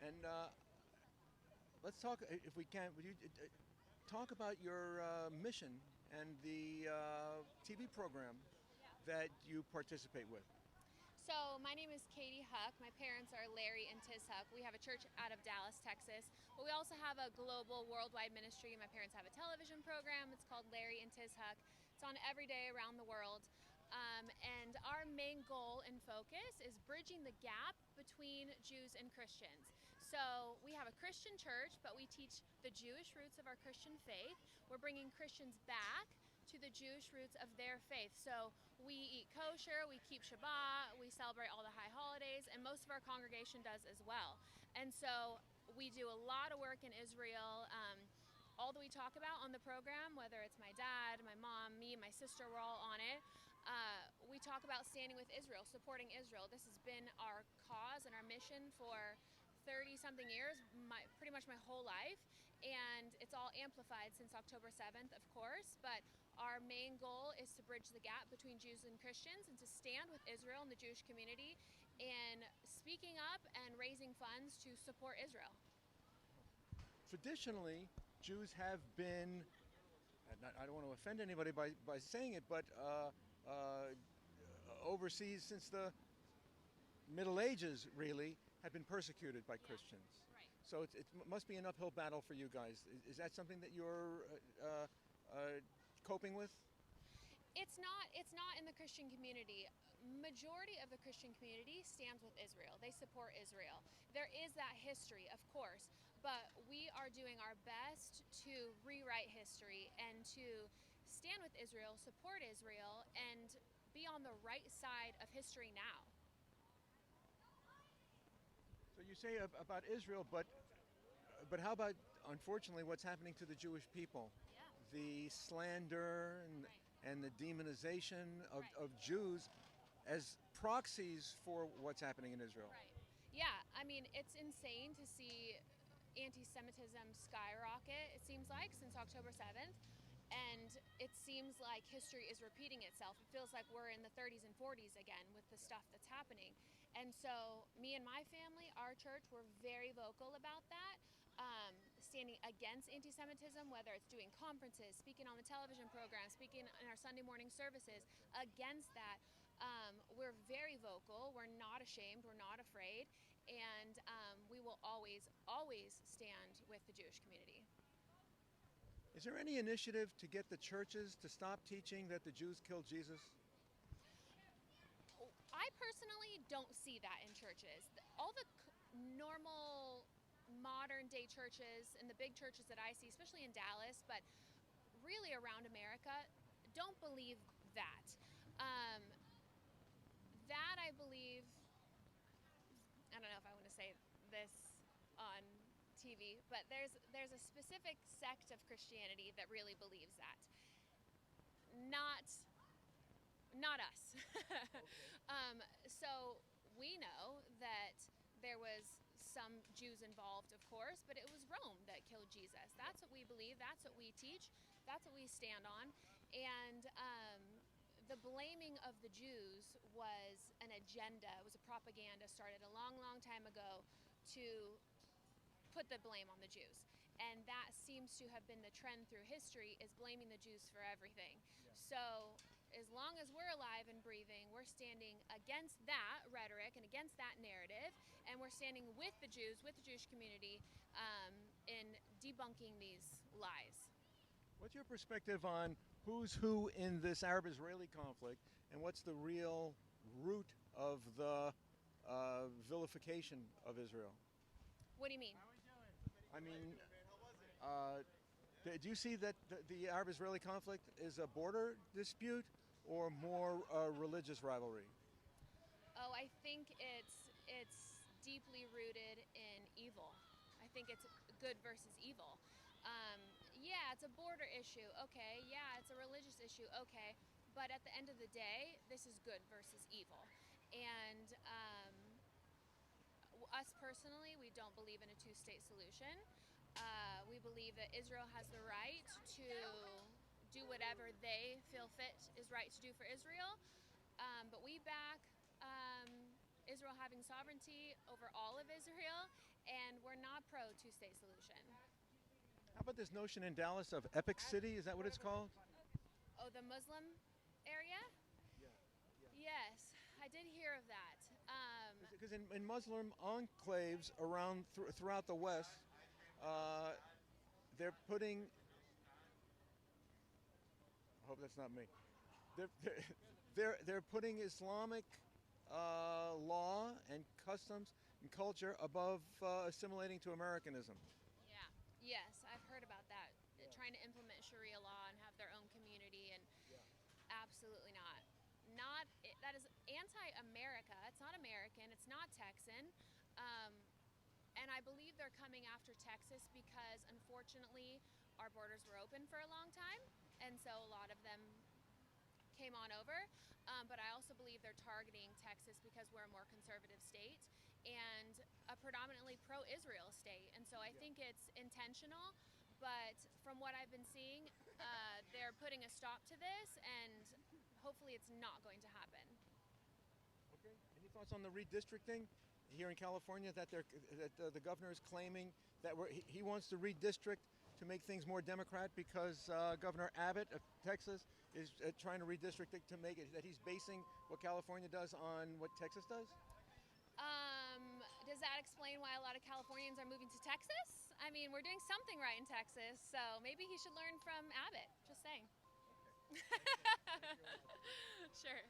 And let's talk, if we can, would you talk about your mission and the TV program that you participate with? So my name is Katie Huck. My parents are Larry and Tiz Huch. We have a church out of Dallas, Texas, but we also have a global worldwide ministry. My parents have a television program. It's called Larry and Tiz Huch. It's on every day around the world. And our main goal and focus is bridging the gap between Jews and Christians. So we have a Christian church, but we teach the Jewish roots of our Christian faith. We're bringing Christians back to the Jewish roots of their faith. So we eat kosher, we keep Shabbat, we celebrate all the high holidays, and most of our congregation does as well. And so we do a lot of work in Israel. All that we talk about on the program, whether it's my dad, my mom, me, my sister, we're all on it. We talk about standing with Israel, supporting Israel. This has been our cause and our mission for 30-something years, pretty much my whole life, and it's all amplified since October 7th, of course, but our main goal is to bridge the gap between Jews and Christians and to stand with Israel and the Jewish community in speaking up and raising funds to support Israel. Traditionally, Jews have been, I don't want to offend anybody by saying it, but overseas since the Middle Ages, really, have been persecuted by Christians. Right. So it must be an uphill battle for you guys. Is that something that you're coping with? It's not in the Christian community. Majority of the Christian community stands with Israel. They support Israel. There is that history, of course, but we are doing our best to rewrite history and to stand with Israel, support Israel, and be on the right side of history now. So you say about Israel, but how about, unfortunately, what's happening to the Jewish people? Yeah. The slander and the demonization of Jews as proxies for what's happening in Israel. Right. Yeah, I mean, it's insane to see anti-Semitism skyrocket, it seems like, since October 7th. And it seems like history is repeating itself. It feels like we're in the 30s and 40s again with the stuff that's happening. And so me and my family, our church, we're very vocal about that, standing against anti-Semitism, whether it's doing conferences, speaking on the television program, speaking in our Sunday morning services, against that. We're very vocal. We're not ashamed. We're not afraid. And we will always, always stand with the Jewish community. Is there any initiative to get the churches to stop teaching that the Jews killed Jesus? I personally don't see that in churches. All the normal modern day churches and the big churches that I see, especially in Dallas, but really around America, don't believe that. That I believe, I don't know if I want to say this on TV, but there's a specific sect of Christianity that really believes that. Not us. So we know that there was some Jews involved, of course, but it was Rome that killed Jesus. That's what we believe. That's what we teach. That's what we stand on. And the blaming of the Jews was an agenda. It was a propaganda started a long, long time ago to put the blame on the Jews. And that seems to have been the trend through history, is blaming the Jews for everything. Yeah. So as long as we're alive and breathing, we're standing against that rhetoric and against that narrative, and we're standing with the Jews, with the Jewish community, in debunking these lies. What's your perspective on who's who in this Arab-Israeli conflict, and what's the real root of the vilification of Israel? What do you mean? I mean, do you see that the Arab-Israeli conflict is a border dispute or more a religious rivalry? Oh, I think it's deeply rooted in evil. I think it's good versus evil. Yeah, it's a border issue. Okay. Yeah, it's a religious issue. Okay. But at the end of the day, this is good versus evil. And us personally, we don't believe in a two-state solution. We believe that Israel has the right to do whatever they feel fit is right to do for Israel. But we back Israel having sovereignty over all of Israel, and and we're not pro two-state solution. How about this notion in Dallas of Epic City? Is that what it's called? Oh, the Muslim area? Yes, I did hear of that. Because in Muslim enclaves around throughout the West, they're putting. I hope that's not me. They're putting Islamic law and customs and culture above assimilating to Americanism. Yeah. Yes, I've heard about that. Trying to implement Sharia law and have their own community, and absolutely not. That is anti-America. It's not American. It's not Texan. And I believe they're coming after Texas because, unfortunately, our borders were open for a long time, and so a lot of them came on over. But I also believe they're targeting Texas because we're a more conservative state and a predominantly pro-Israel state. And so I think it's intentional, but from what I've been seeing, they're putting a stop to this, and hopefully it's not going to happen. Okay. Any thoughts on the redistricting here in California that the governor is claiming that he wants to redistrict to make things more Democrat because Governor Abbott of Texas is trying to redistrict it to make it that he's basing what California does on what Texas does? Does that explain why a lot of Californians are moving to Texas? I mean, we're doing something right in Texas, so maybe he should learn from Abbott. Just saying. Okay. Sure.